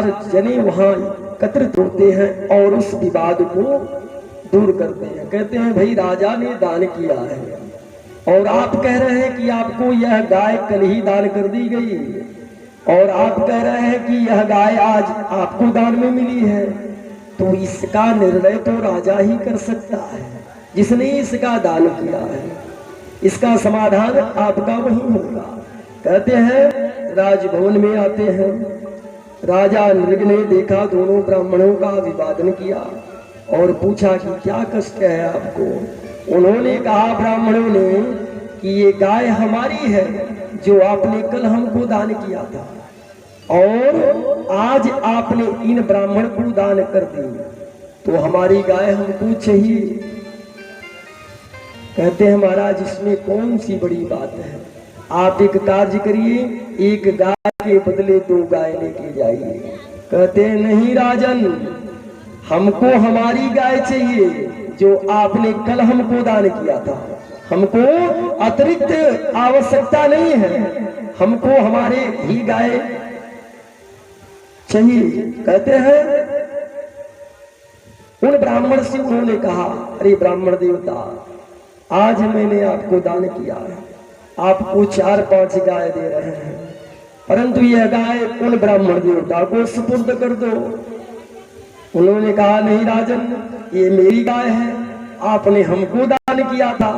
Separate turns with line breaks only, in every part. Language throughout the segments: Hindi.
जने वहां एकत्रित होते हैं और उस विवाद को दूर करते हैं। कहते हैं भाई राजा ने दान किया है और आप कह रहे हैं कि आपको यह गाय कल ही दान कर दी गई और आप कह रहे हैं कि यह गाय आज आपको दान में मिली है, तो इसका निर्णय तो राजा ही कर सकता है जिसने इसका दान किया है। इसका समाधान आपका वही होगा। कहते हैं राजभवन में आते हैं, राजा नृग ने देखा दोनों ब्राह्मणों का अभिवादन किया और पूछा कि क्या कष्ट है आपको। उन्होंने कहा ब्राह्मणों ने कि ये गाय हमारी है जो आपने कल हमको दान किया था और आज आपने इन ब्राह्मण को दान कर दी, तो हमारी गाय हमको चाहिए। कहते हैं महाराज इसमें कौन सी बड़ी बात है, आप एक कार्य करिए, एक गाय के बदले 2 गाय लेके जाइए। कहते हैं नहीं राजन, हमको हमारी गाय चाहिए जो आपने कल हमको दान किया था, हमको अतिरिक्त आवश्यकता नहीं है, हमको हमारे ही गाय चाहिए। कहते हैं उन ब्राह्मण से उन्होंने कहा, अरे ब्राह्मण देवता, आज मैंने आपको दान किया है, आपको 4-5 गाय दे रहे हैं, परंतु यह गाय उन ब्राह्मण देवता को सुपुर्द कर दो। उन्होंने कहा नहीं राजन, ये मेरी गाय है, आपने हमको दान किया था,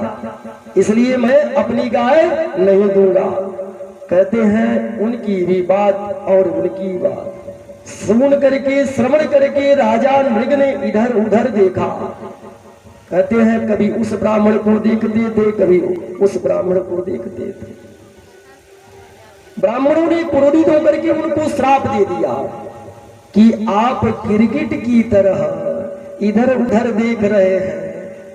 इसलिए मैं अपनी गाय नहीं दूंगा। कहते हैं उनकी भी बात और उनकी बात सुन करके, श्रवण करके राजा नृग ने इधर उधर देखा। कहते हैं कभी उस ब्राह्मण को देखते थे, कभी उस ब्राह्मण को देखते थे। ब्राह्मणों ने क्रोधित होकर के उनको श्राप दे दिया कि आप गिरगिट की तरह इधर उधर देख रहे हैं,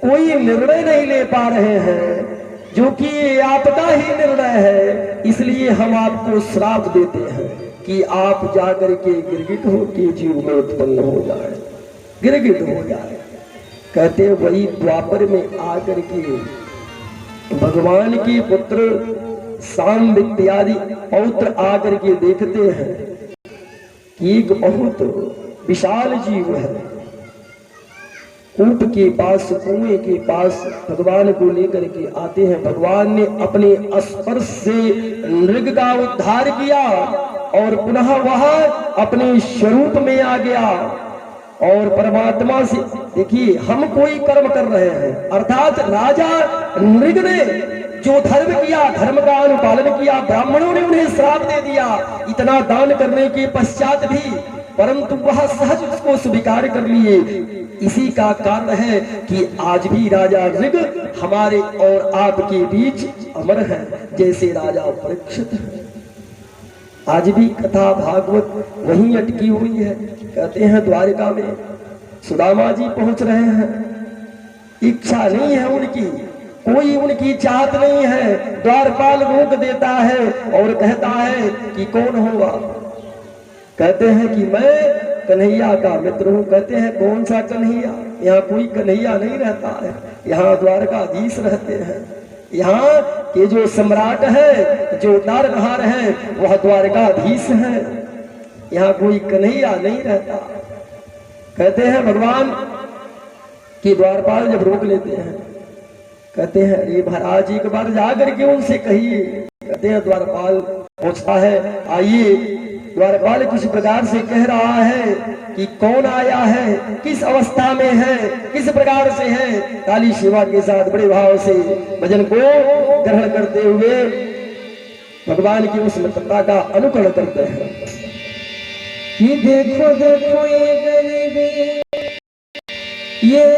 कोई निर्णय नहीं ले पा रहे हैं, जो कि आपका ही निर्णय है, इसलिए हम आपको श्राप देते हैं कि आप जाकर के गिरगिट हो के जीव में उत्पन्न हो जाए, गिरगिट हो जाए। कहते हैं वही द्वापर में आकर के भगवान के पुत्र शाम इत्यादि पौत्र आकर के देखते हैं कि एक बहुत विशाल जीव है, कूप के पास, कुएं के पास भगवान को लेकर के आते हैं। भगवान ने अपने स्पर्श से नृग का उद्धार किया और पुनः वह अपने स्वरूप में आ गया और परमात्मा से, देखिए हम कोई कर्म कर रहे हैं, अर्थात राजा नृग ने जो धर्म किया, धर्म का अनुपालन किया, ब्राह्मणों ने उन्हें श्राप दे दिया इतना दान करने के पश्चात भी, परंतु वह सहज उसको स्वीकार कर लिए। इसी का कारण है कि आज भी राजा नृग हमारे और आपके बीच अमर है, जैसे राजा परीक्षित है। आज भी कथा भागवत वहीं अटकी हुई है। कहते हैं द्वारिका में सुदामा जी पहुंच रहे हैं, इच्छा नहीं है उनकी, कोई उनकी चाहत नहीं है, द्वारपाल रोक देता है और कहता है कि कौन होगा। कहते हैं कि मैं कन्हैया का मित्र हूं। कहते हैं कौन सा कन्हैया, यहाँ कोई कन्हैया नहीं रहता है, यहाँ द्वारकाधीश रहते हैं, यहाँ के जो सम्राट है, जो तारनहार है, वह द्वारकाधीश है, यहाँ कोई कन्हैया नहीं रहता। कहते हैं भगवान की द्वारपाल जब रोक लेते हैं, कहते हैं अरे महाराज एक बार जाकर के उनसे कहिए। कहते हैं द्वारपाल पहुंचता है, आइए। द्वारपाल किस प्रकार से कह रहा है कि कौन आया है, किस अवस्था में है, किस प्रकार से है। काली सेवा के साथ बड़े भाव से भजन को ग्रहण करते हुए भगवान की उस मित्रता का अनुकरण करते हैं कि देखो देखो ये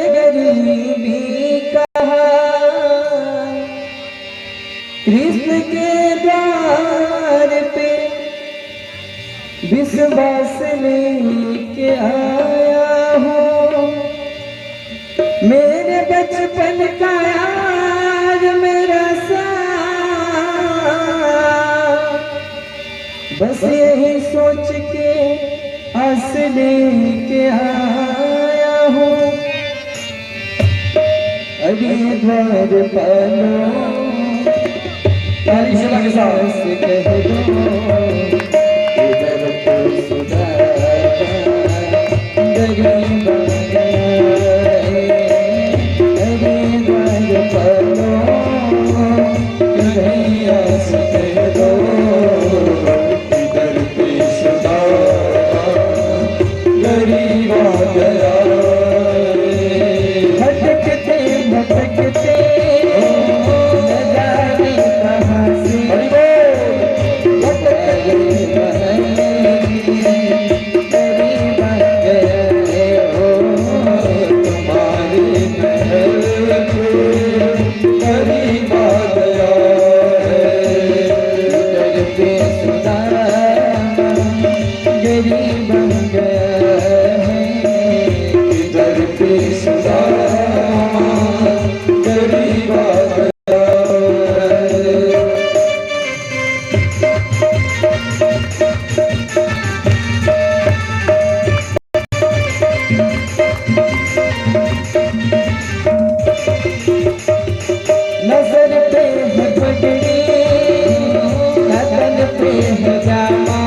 गरीबी कहा कृष्ण के द्वार पे विश्वास लेके आया हूँ। मेरे बचपन का यार मेरा साथ, बस यही सोच के आस लेके आया हूँ। अरे द्वार पालो काली सेवा के साथ कह दो, इधर तो सुधार
गरीब बन गया है,
दर पे सुदामा गरीब आ गया।
नजर पे है पगड़ी, बदन पे है जामा,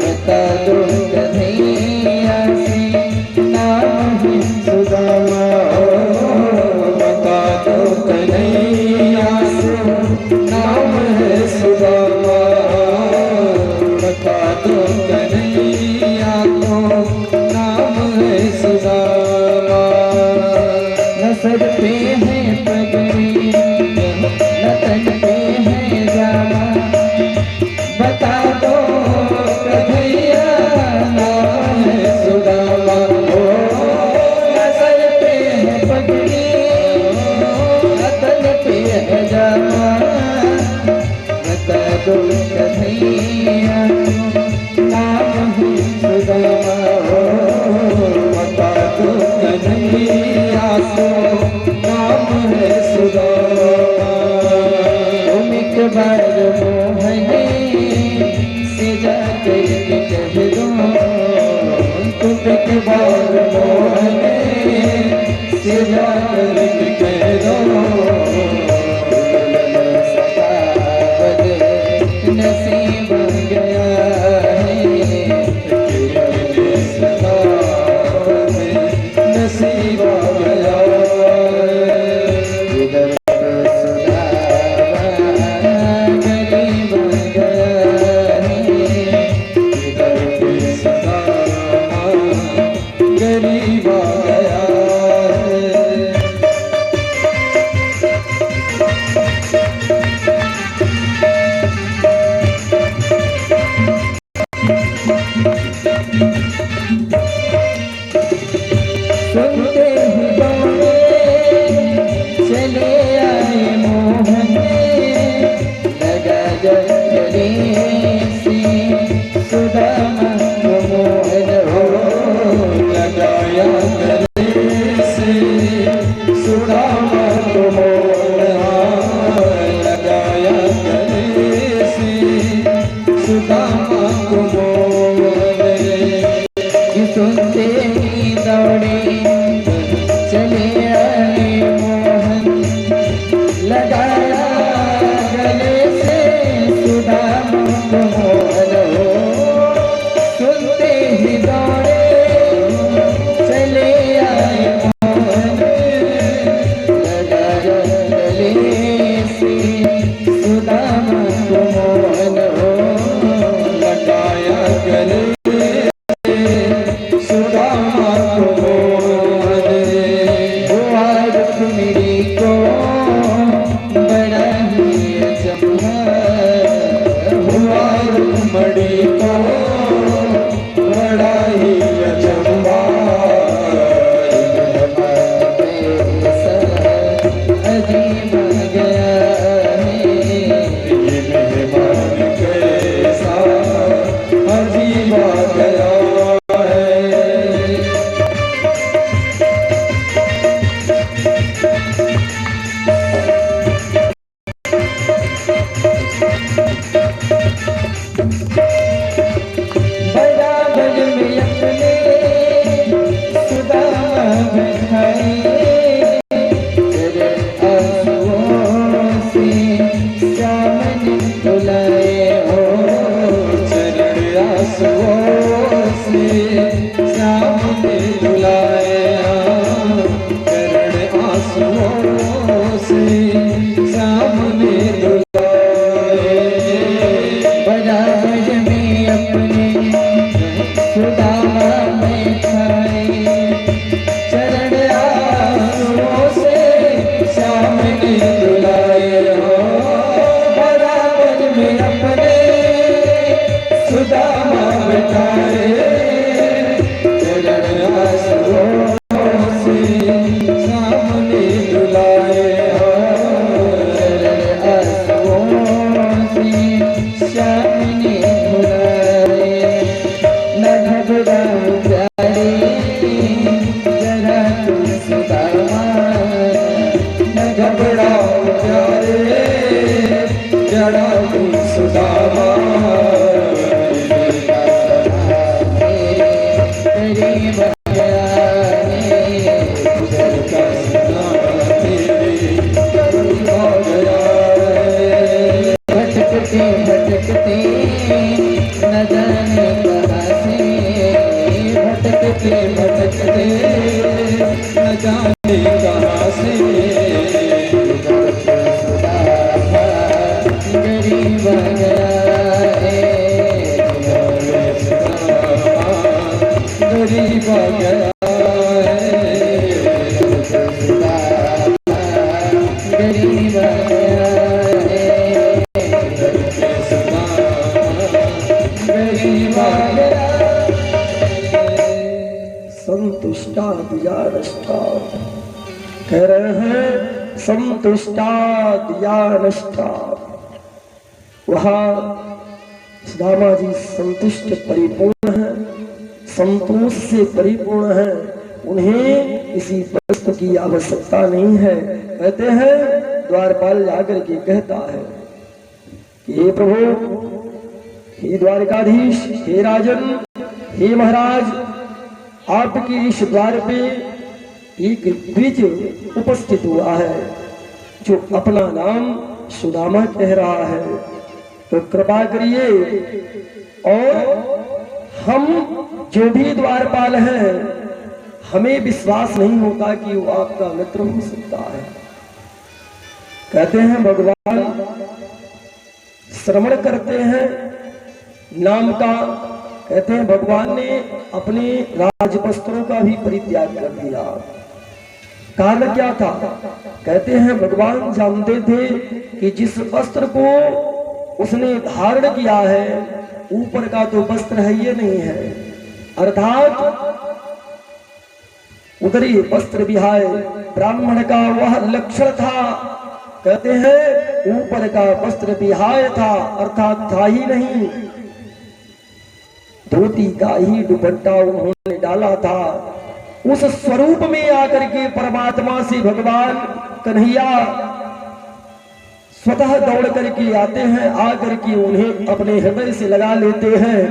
बता दो कन्हैया से नाम है सुदामा,
बता दो कन्हैया से नाम है सुदामा, बता दो कन्हैया को नाम है सुदामा।
नजर पे है पगड़ी, नतन पे है जामा, बता दो कन्हैया नाम है सुदामा। ओ नजर पे है पगड़ी, नतन पे है जामा, बता दो कन्हैया नाम है सुदामा।
बता दो कन्हैया को नाम है सुदामा।
तुम एक बार मोहने से जाकर के कह दो,
तुम एक बार मोहने से जाकर के कह दो,
नसीब गया है,
नसीब आ गया।
इधर सुदामा गरीब गया है,
इधर पे सुदामा गरीब आ गया है।
सुनते ही दौड़े चले आए मोहन, लगा गले से सुदामा को मोहन हो,
लगाया गले से सुदामा को मोहन, लगाया गले से सुदामा को मोहन।
कि सुनते ही दौड़े चले आए मोहन, लगाया गले से सुदामा को मोहन हो। सुनते ही दौड़े चले आए मोहन, लगाया गले से सुदामा को मोहन हो।
लगाया गले सुदामा को मोहन।
हुआ रुक्मिणी को बड़ा ही अचंभा,
हुआ रुक्मिणी को बड़ा ही अचंभा,
अजीब गया है,
ये मेहमान कैसा अजीब आ गया है।
बड़ा बज में अपने सुदामा बैठाए, तेरे आंसुओं से सामने बुलाए हो,
चरण आंसुओं से सामने रुलाए, चरण आंसुओं से सामने रुलाए।
बड़ा बज में अपने सुदामा बैठाए, चरण आंसुओं से
सामने रुलाए हो,
बड़ा बज में अपने
सुदामा बैठाए, चरण आंसुओं से सामने रुलाए हो,
चरण आंसुओं से सामने बुलाए। जाने कहाँ से भटकते भटकते, न जाने कहाँ से सुदामा गरीब आ गया है, गरीब आ गया है, गरीब आ गया है, गरीब आ गया।
संतुष्टा दिया नष्टा, कह रहे हैं संतुष्टा दिया नष्टा। वहाँ सुदामा जी संतुष्ट परिपूर्ण है, संतोष से परिपूर्ण है, उन्हें किसी वस्तु की आवश्यकता नहीं है। कहते हैं द्वारपाल जाकर के कहता है कि हे प्रभु, हे द्वारकाधीश, हे राजन, हे महाराज, आपके इस द्वार पे एक द्विज उपस्थित हुआ है जो अपना नाम सुदामा कह रहा है, तो कृपा करिए और हम जो भी द्वारपाल हैं हमें विश्वास नहीं होता कि वो आपका मित्र हो सकता है। कहते हैं भगवान श्रवण करते हैं नाम का। कहते हैं भगवान ने अपने राजवस्त्रों का भी परित्याग कर दिया। कारण क्या था? कहते हैं भगवान जानते थे कि जिस वस्त्र को उसने धारण किया है ऊपर का तो वस्त्र है ये नहीं है, अर्थात उदरी वस्त्र विहाय ब्राह्मण का वह लक्षण था। कहते हैं ऊपर का वस्त्र विहाय था, अर्थात था ही नहीं, धोती का ही दुपट्टा उन्होंने डाला था। उस स्वरूप में आकर के परमात्मा से भगवान कन्हैया स्वतः दौड़ करके आते हैं, आकर के उन्हें अपने हृदय से लगा लेते हैं,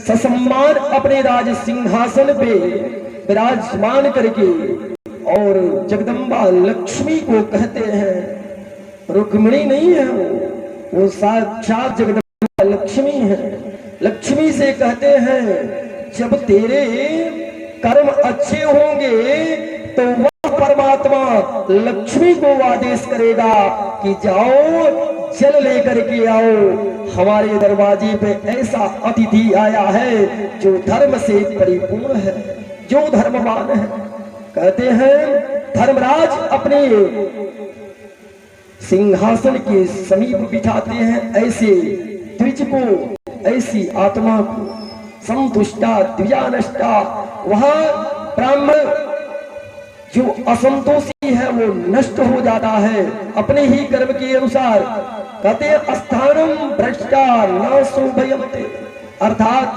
ससम्मान अपने राज सिंहासन पे विराजमान करके, और जगदम्बा लक्ष्मी को कहते हैं, रुक्मिणी नहीं है वो साक्षात जगदम्बा लक्ष्मी है। लक्ष्मी से कहते हैं जब तेरे कर्म अच्छे होंगे तो वह परमात्मा लक्ष्मी को आदेश करेगा कि जाओ जल लेकर के आओ, हमारे दरवाजे पे ऐसा अतिथि आया है जो धर्म से परिपूर्ण है, जो धर्मवान है। कहते हैं धर्मराज अपने सिंहासन के समीप बिठाते हैं ऐसे द्विज को, ऐसी आत्मा को, संतुष्टा द्विजा नष्टा। वहां ब्राह्मण जो असंतोषी है वो नष्ट हो जाता है अपने ही कर्म के अनुसार। कहते हैं अस्थानम भ्रष्टा न शोभयन्ते, अर्थात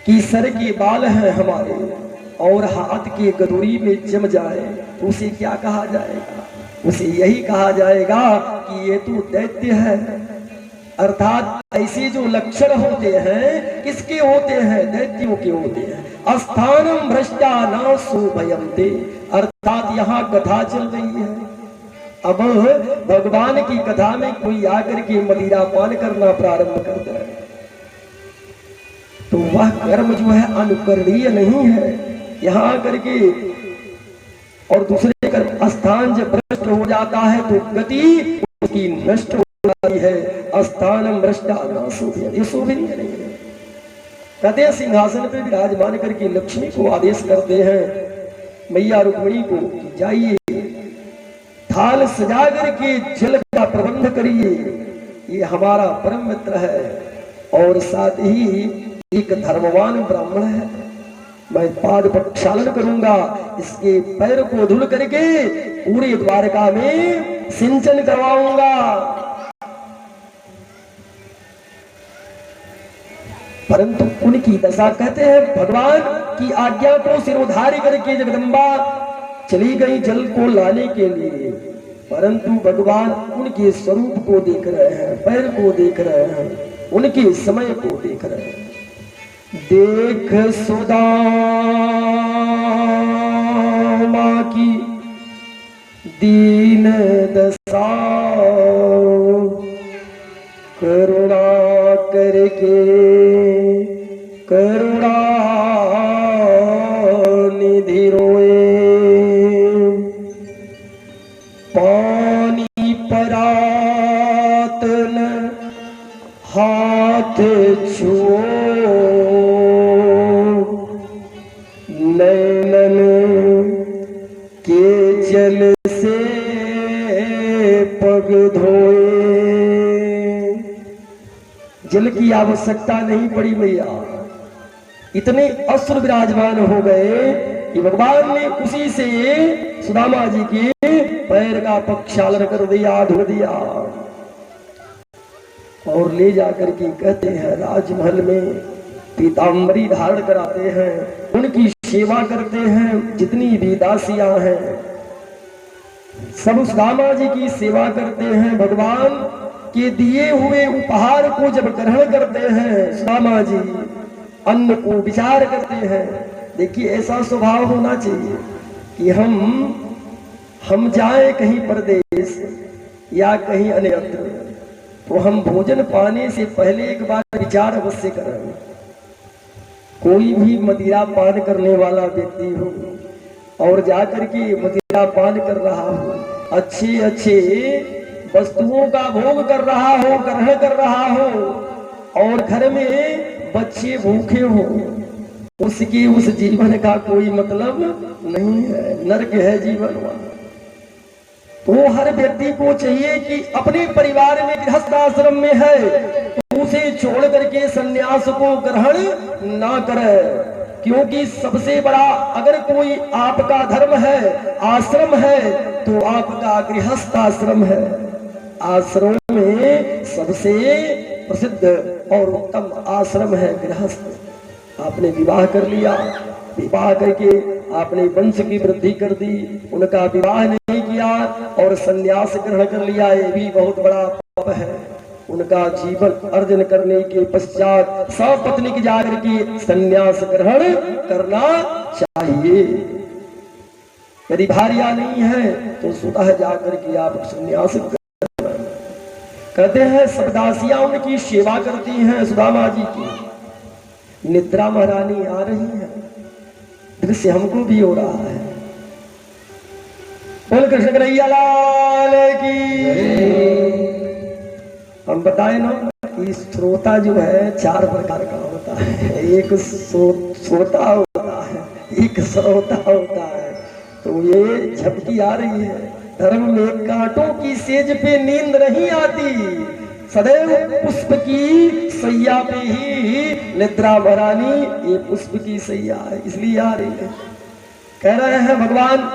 कि सर के बाल हैं हमारे और हाथ के गदूरी में जम जाए तो उसे क्या कहा जाएगा? उसे यही कहा जाएगा कि ये तो दैत्य है। अर्थात ऐसे जो लक्षण होते हैं किसके होते हैं? दैत्यों के होते हैं। अस्थानम भ्रष्टा न शोभयन्ते, अर्थात यहाँ कथा चल रही है। अब भगवान की कथा में कोई आकर के मदिरा पान करना प्रारंभ कर दे तो वह कर्म जो है अनुकरणीय नहीं है। यहाँ आकर के और दूसरे कर्म स्थान जब भ्रष्ट हो जाता है तो गति उसकी नष्ट हो जाती है। अस्थानम भ्रष्टा न शोभयन्ते, शोभनीय नहीं है। कहते हैं सिंहासन पे विराजमान करके लक्ष्मी को आदेश करते हैं मैया रुक्मिणी को, जाइए थाल सजा करके जल का प्रबंध करिए, ये हमारा परम मित्र है और साथ ही एक धर्मवान ब्राह्मण है। मैं पाद प्रक्षालन करूंगा, इसके पैर को धुल करके पूरे द्वारका में सिंचन करवाऊंगा। परंतु उनकी दशा, कहते हैं भगवान की आज्ञा को सिरोधार्य करके जगदम्बा चली गई जल को लाने के लिए, परंतु भगवान उनके स्वरूप को देख रहे हैं, पैर को देख रहे हैं, उनके समय को देख रहे हैं। देख सुदामा की दीन दशा, करुणा करके के करुणा निधि रोए, पानी परात न हाथ छुओ, नैनन के जल से पग धोए। जल की आवश्यकता नहीं पड़ी मैया, इतने असुर विराजमान हो गए कि भगवान ने उसी से सुदामा जी के पैर का प्रक्षालन कर दिया, धो दिया और ले जाकर के कहते हैं राजमहल में पीतांबरी धारण कराते हैं, उनकी सेवा करते हैं। जितनी भी दासियां हैं सब सुदामा जी की सेवा करते हैं। भगवान के दिए हुए उपहार को जब ग्रहण करते हैं सुदामा जी, अन्न को विचार करते हैं। देखिए ऐसा स्वभाव होना चाहिए कि हम जाएं कहीं परदेश या कहीं अन्यत्र, तो हम भोजन पाने से पहले एक बार विचार अवश्य करें। कोई भी मदिरा पान करने वाला व्यक्ति हो और जाकर के मदिरा पान कर रहा हो, अच्छे अच्छे वस्तुओं का भोग कर रहा हो, ग्रहण कर रहा हो, और घर में बच्चे भूखे हो, उसकी उस जीवन का कोई मतलब नहीं है, नरक है जीवन वहां। तो हर व्यक्ति को चाहिए कि अपने परिवार में गृहस्थ आश्रम में है तो उसे छोड़ करके संन्यास को ग्रहण ना करे, क्योंकि सबसे बड़ा अगर कोई आपका धर्म है, आश्रम है, तो आपका गृहस्थ आश्रम है। आश्रम में सबसे प्रसिद्ध और उत्तम आश्रम है गृहस्थ। आपने विवाह कर लिया, विवाह करके आपने वंश की वृद्धि कर दी, उनका विवाह नहीं किया और संन्यास ग्रहण कर लिया, ये भी बहुत बड़ा पाप है। उनका जीवन अर्जन करने के पश्चात सपत्नीक जाकर के संन्यास ग्रहण करना चाहिए। यदि भार्या नहीं है तो स्वतः जाकर के आप संन्यास कहते हैं। सब दासियां उनकी सेवा करती हैं सुदामा जी की। निद्रा महारानी आ रही है, दृश्य हमको भी हो रहा है। बोल कृष्ण कन्हैया लाल की। हम बताए ना कि श्रोता जो है चार प्रकार का होता है, एक श्रोता होता है, एक श्रोता होता है। तो ये झपकी आ रही है, धर्म में कांटों की सेज पे नींद नहीं आती, सदैव पुष्प की सैया पे ही निद्रा महारानी, ये पुष्प की सैया है इसलिए आ रही है। कह रहे हैं भगवान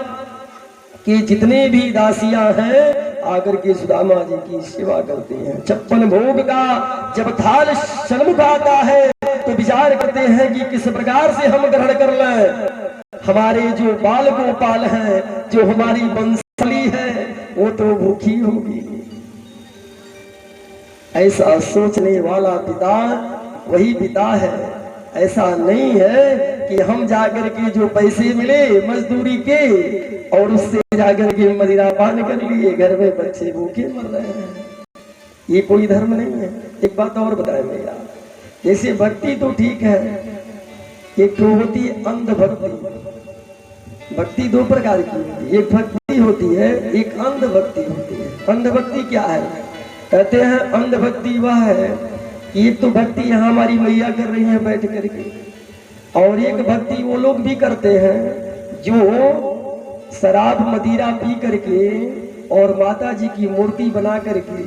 कि जितने भी दासियां हैं आकर के सुदामा जी की सेवा करती हैं। 56 भोग का जब थाल सन्मुख आता है तो विचार करते हैं कि किस प्रकार से हम ग्रहण कर लें। हमारे जो बाल गोपाल हैं, जो हमारी वंशली है, वो तो भूखी होगी। ऐसा सोचने वाला पिता वही पिता है। ऐसा नहीं है कि हम जाकर के जो पैसे मिले मजदूरी के और उससे जाकर के मदिरा पान कर लिए, घर में बच्चे भूखे मर रहे हैं, ये कोई धर्म नहीं है। एक बात और बताए भैया, जैसे भक्ति तो ठीक है, एक तो होती है अंधभक्ति। भक्ति दो प्रकार की होती है, एक भक्ति होती है, एक अंधभक्ति होती है। अंधभक्ति क्या है? कहते हैं अंधभक्ति वह है कि एक तो भक्ति यहाँ हमारी मैया कर रही है बैठ करके, और एक भक्ति वो लोग भी करते हैं जो शराब मदिरा पी करके और माता जी की मूर्ति बना करके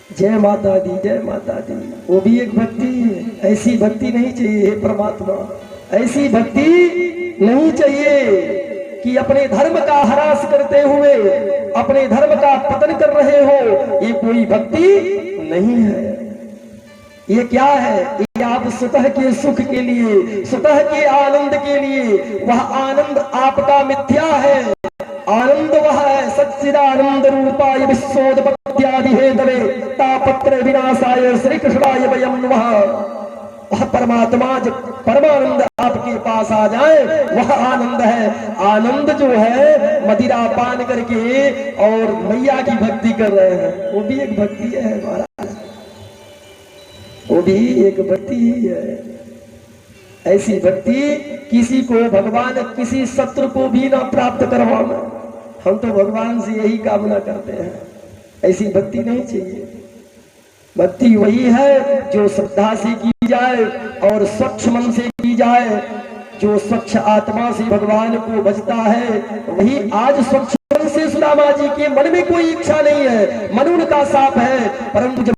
जय माता दी जय माता दी, वो भी एक भक्ति है। ऐसी भक्ति नहीं चाहिए परमात्मा, ऐसी भक्ति नहीं चाहिए कि अपने धर्म का ह्रास करते हुए अपने धर्म का पतन कर रहे हो, ये कोई भक्ति नहीं है। ये क्या है? ये आप स्वतः के सुख के लिए, स्वतः के आनंद के लिए, वह आनंद आपका मिथ्या है। आनंद वह है सच्चिदानंद रूपाय विश्वोत्पत्त्यादि हेतवे तापत्र विनाशाय श्री कृष्णाय वयं नमः। वह परमात्मा जब परमानंद आपके पास आ जाए वह आनंद है। आनंद जो है मदिरा पान करके और मैया की भक्ति कर रहे हैं, वो भी एक भक्ति है महाराज, वो भी एक भक्ति ही है। ऐसी भक्ति किसी को भगवान किसी शत्रु को भी ना प्राप्त करवाना। हम तो भगवान से यही कामना करते हैं, ऐसी भक्ति नहीं चाहिए। भक्ति वही है जो श्रद्धा से की जाए और स्वच्छ मन से की जाए। जो स्वच्छ आत्मा से भगवान को भजता है वही आज स्वच्छ मन से। सुदामा जी के मन में कोई इच्छा नहीं है, मन उनका साफ है, परंतु जब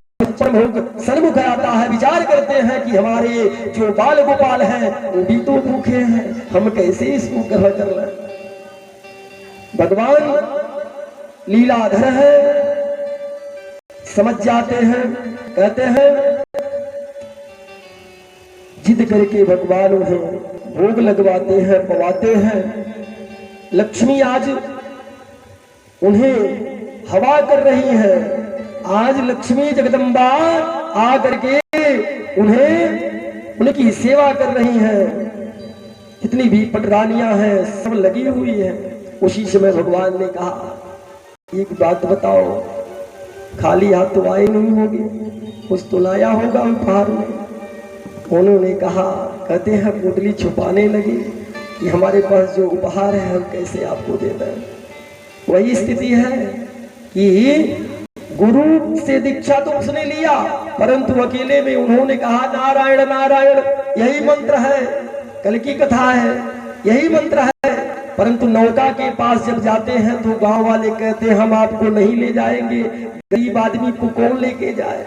सन्मुख आता है, विचार करते हैं कि हमारे जो बाल गोपाल हैं वो भी तो भूखे हैं, हम कैसे इसको ग्रहण कर लें। भगवान लीलाधर है, समझ जाते हैं। कहते हैं जिद करके भगवान उन्हें भोग लगवाते हैं, पवाते हैं। लक्ष्मी आज उन्हें हवा कर रही है। आज लक्ष्मी जगदम्बा आ करके उन्हें उनकी सेवा कर रही हैं। जितनी भी पटरानियां हैं सब लगी हुई हैं। उसी समय भगवान ने कहा एक बात बताओ, खाली हाथ तो आए नहीं होगी, कुछ तो लाया होगा उपहार में। उन्होंने कहा, कहते हैं पोटली छुपाने लगी कि हमारे पास जो उपहार है हम कैसे आपको दे दें। वही स्थिति है कि गुरु से दीक्षा तो उसने लिया, परंतु अकेले में उन्होंने कहा नारायण नारायण, यही मंत्र है, कल की कथा है, यही मंत्र है। परंतु नौका के पास जब जाते हैं तो गांव वाले कहते हैं हम आपको नहीं ले जाएंगे, गरीब आदमी को कौन लेके जाए।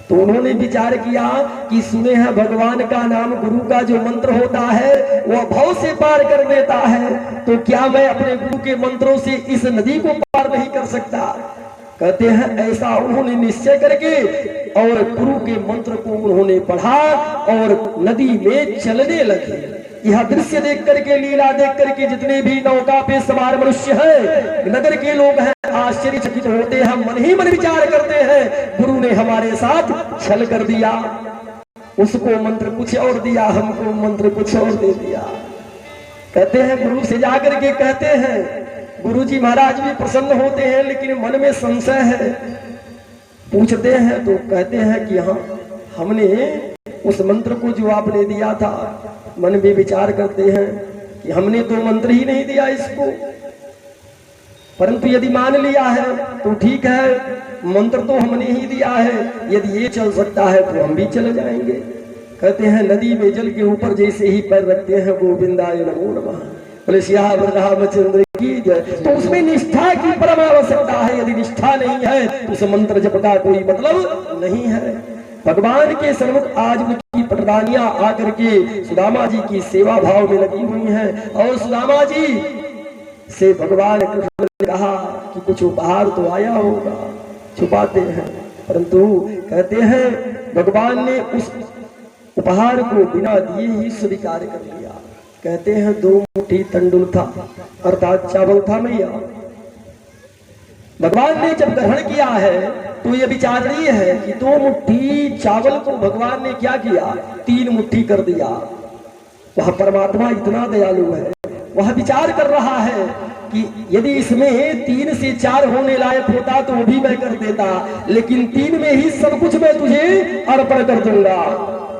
तो उन्होंने विचार किया कि सुने हैं भगवान का नाम, गुरु का जो मंत्र होता है वह भव से पार कर देता है, तो क्या मैं अपने गुरु के मंत्रों से इस नदी को पार नहीं कर सकता। कहते हैं ऐसा उन्होंने निश्चय करके और गुरु के मंत्र को उन्होंने पढ़ा और नदी में चलने लगे। यह दृश्य देख करके, लीला देख करके जितने भी नौका पे सवार मनुष्य हैं, नगर के लोग हैं, आश्चर्यचकित होते हैं, मन ही मन विचार करते हैं गुरु ने हमारे साथ छल कर दिया। उसको मंत्र कुछ और दिया, हमको मंत्र कुछ और दे दिया। कहते हैं गुरु से जाकर के कहते हैं, गुरुजी महाराज भी प्रसन्न होते हैं लेकिन मन में संशय है। पूछते हैं तो कहते हैं कि हाँ, हमने उस मंत्र को जो आपने दिया था, मन में विचार करते हैं कि हमने तो मंत्र ही नहीं दिया इसको, परंतु यदि मान लिया है तो ठीक है, मंत्र तो हमने ही दिया है, यदि ये चल सकता है तो हम भी चले जाएंगे। कहते हैं नदी में जल के ऊपर जैसे ही पैर रखते हैं, गोविंदाय नमो नमः, बोले सियावर रामचंद्र की जय। तो उसमें निष्ठा की परम आवश्यकता है, यदि निष्ठा नहीं है तो उस मंत्र जप का कोई मतलब नहीं है। भगवान के सन्मुख आज उनकी पटरानियां आकर के सुदामा जी की सेवा भाव में लगी हुई हैं और सुदामा जी से भगवान कृष्ण ने कहा कि कुछ उपहार तो आया होगा, छुपाते हैं, परंतु कहते हैं भगवान ने उस उपहार को बिना दिए ही स्वीकार कर लिया। कहते हैं 2 मुट्ठी तंडुल था, अर्थात चावल था मैया। भगवान ने जब ग्रहण किया है तो यह विचार नहीं है कि 2 मुट्ठी चावल को भगवान ने क्या किया, 3 मुट्ठी कर दिया। वह परमात्मा इतना दयालु है, वह विचार कर रहा है कि यदि इसमें 3 से 4 होने लायक होता तो वो भी मैं कर देता, लेकिन 3 में ही सब कुछ मैं तुझे अर्पण कर दूंगा।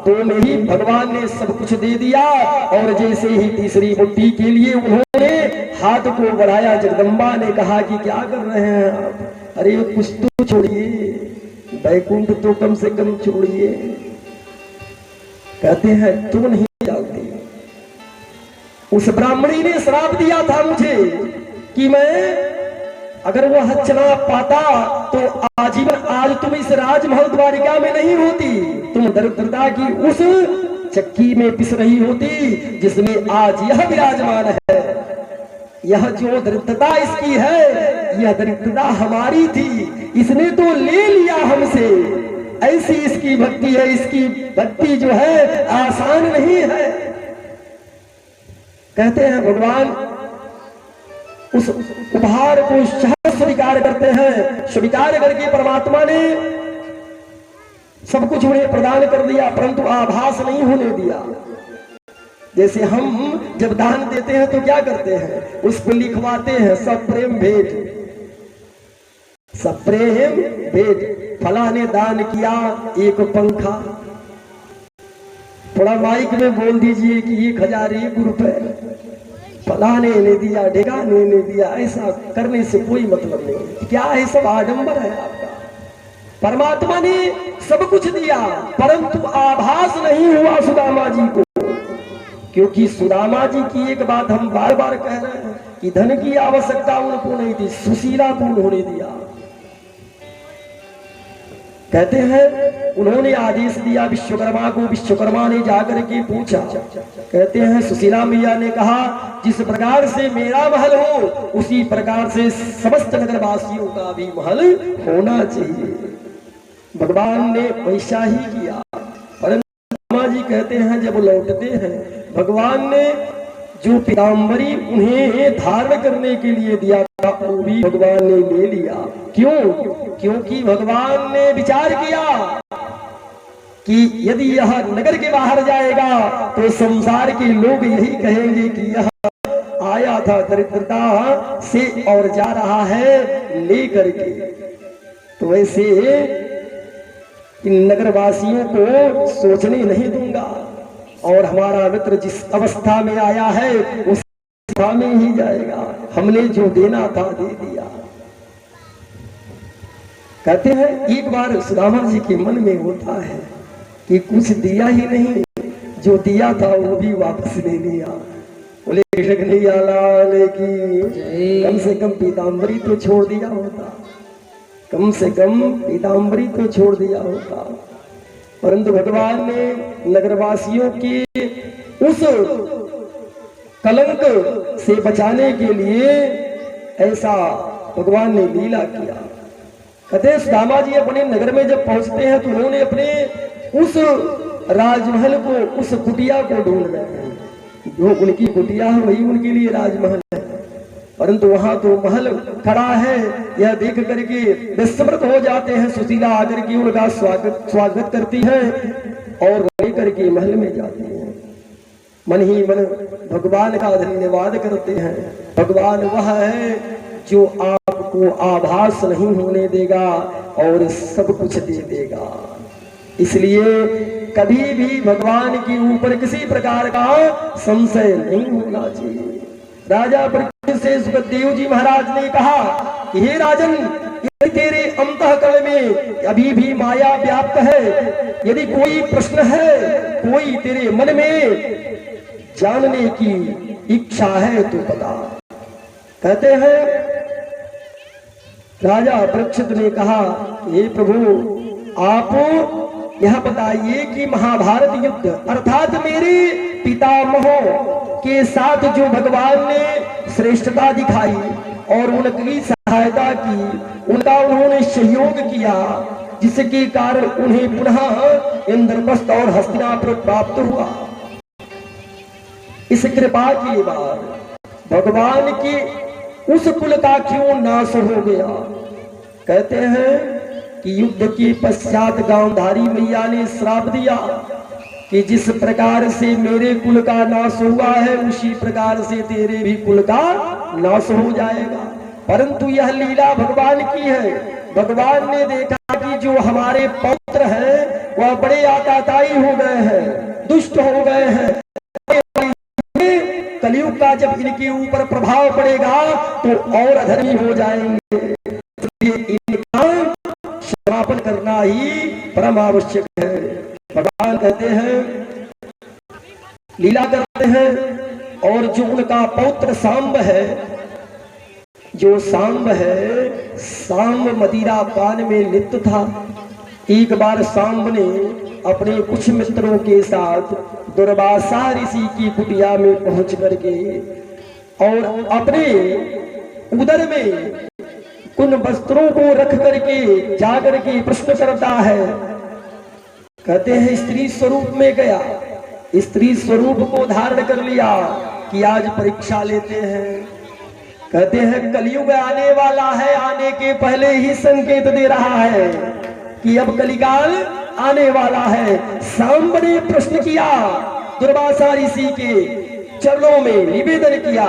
2 में ही भगवान ने सब कुछ दे दिया और जैसे ही तीसरी मुट्ठी के लिए उन्होंने हाथ को बढ़ाया, जगदम्बा ने कहा कि क्या कर रहे हैं आप, अरे कुछ तो छोड़िए, बैकुंठ तो कम से कम छोड़िए। कहते हैं तुम नहीं जानती, उस ब्राह्मणी ने श्राप दिया था मुझे कि मैं अगर वो चना पाता तो आजीवन आज तुम इस राजमहल द्वारिका में नहीं होती, तुम दरिद्रता की उस चक्की में पिस रही होती जिसमें आज यह विराजमान है। यह जो दरिद्रता इसकी है, यह दरिद्रता हमारी थी, इसने तो ले लिया हमसे। ऐसी इसकी भक्ति है, इसकी भक्ति जो है आसान नहीं है। कहते हैं भगवान उस उपहार को सहज स्वीकार करते हैं। स्वीकार करके परमात्मा ने सब कुछ उन्हें प्रदान कर दिया, परंतु आभास नहीं होने दिया। जैसे हम जब दान देते हैं तो क्या करते हैं, उस पर लिखवाते हैं सप्रेम भेंट, सप्रेम भेंट। फला ने दान किया 1 पंखा, थोड़ा माइक में बोल दीजिए कि 1001 रुपए फलाने ने दिया, ढेगाने ने दिया। ऐसा करने से कोई मतलब नहीं। क्या है, सब आडंबर है आपका। परमात्मा ने सब कुछ दिया, परंतु आभास नहीं हुआ सुदामा जी को, क्योंकि सुदामा जी की एक बात हम बार बार कह रहे हैं कि धन की आवश्यकता उनको नहीं थी, सुशीला को उन्होंने दिया। कहते हैं उन्होंने आदेश दिया विश्वकर्मा को, विश्वकर्मा ने जाकर के पूछा। कहते हैं सुशीला मैया ने कहा जिस प्रकार से मेरा महल हो उसी प्रकार से समस्त नगरवासियों का भी महल होना चाहिए। भगवान ने वैसा ही किया। परंतु रामा जी कहते हैं जब लौटते हैं, भगवान ने जो पीताम्बरी उन्हें धारण करने के लिए दिया था वो भी भगवान ने ले लिया। क्यों? क्योंकि भगवान ने विचार किया कि यदि यह नगर के बाहर जाएगा तो संसार के लोग यही कहेंगे कि यह आया था दरिद्रता से और जा रहा है ले करके। तो वैसे इन नगरवासियों को सोचने नहीं दूंगा, और हमारा मित्र जिस अवस्था में आया है उस अवस्था में ही जाएगा। हमने जो देना था दे दिया। कहते हैं एक बार सुदामा जी के मन में होता है कि कुछ दिया ही नहीं, जो दिया था वो भी वापस ले लिया। बोले कृष्ण कन्हैया लाल की। कम से कम पीताम्बरी तो छोड़ दिया होता, कम से कम पीताम्बरी तो छोड़ दिया होता। परंतु भगवान ने नगरवासियों की उस कलंक से बचाने के लिए ऐसा भगवान ने लीला किया। कहते सुदामा जी अपने नगर में जब पहुंचते हैं तो उन्होंने अपने उस राजमहल को, उस कुटिया को ढूंढ रहे हैं। जो उनकी कुटिया है वही उनके लिए राजमहल है, परंतु वहां तो महल खड़ा है। यह देख करके विस्मृत हो जाते हैं। सुशीला आकर के उनका स्वागत करती है और लेकर के महल में जाती है। मन ही मन भगवान का धन्यवाद करते हैं। भगवान वह है जो आपको आभास नहीं होने देगा और सब कुछ दे देगा। इसलिए कभी भी भगवान के ऊपर किसी प्रकार का संशय नहीं होना चाहिए। राजा से सुखदेव जी महाराज ने कहा कि हे राजन, यदि तेरे अंतःकरण में अभी भी माया व्याप्त है, यदि कोई प्रश्न है, कोई तेरे मन में जानने की इच्छा है तो बता। कहते हैं राजा परीक्षित ने कहा हे प्रभु, आप यह बताइए कि महाभारत युद्ध अर्थात मेरे पितामहों के साथ जो भगवान ने श्रेष्ठता दिखाई और उनकी सहायता की, उनका उन्होंने सहयोग किया, जिसके कारण उन्हें पुनः इंद्रप्रस्थ और हस्तिनापुर प्राप्त हुआ। इस कृपा के बाद भगवान की उस कुल का क्यों नाश हो गया? कहते हैं कि युद्ध के पश्चात गांधारी मैया ने श्राप दिया कि जिस प्रकार से मेरे कुल का नाश हुआ है उसी प्रकार से तेरे भी कुल का नाश हो जाएगा। परंतु यह लीला भगवान की है। भगवान ने देखा कि जो हमारे पौत्र हैं वह बड़े आताताई हो गए हैं, दुष्ट हो गए हैं। कलयुग का जब इनके ऊपर प्रभाव पड़ेगा तो और अधर्मी हो जाएंगे। इनका समापन करना ही परम आवश्यक है। भगवान कहते हैं, लीला करते हैं, और जो उनका पौत्र सांब है, जो सांब है, सांब मदिरा पान में लिप्त था। एक बार सांब ने अपने कुछ मित्रों के साथ दुर्वासा ऋषि की कुटिया में पहुंच करके और अपने उदर में उन वस्त्रों को रख करके जाकर के प्रश्न करता है। कहते हैं स्त्री स्वरूप में गया, स्त्री स्वरूप को धारण कर लिया कि आज परीक्षा लेते हैं। कहते हैं कलयुग आने वाला है, आने के पहले ही संकेत दे रहा है कि अब कलिकाल आने वाला है। सांब ने प्रश्न किया, दुर्वासा ऋषि के चरणों में निवेदन किया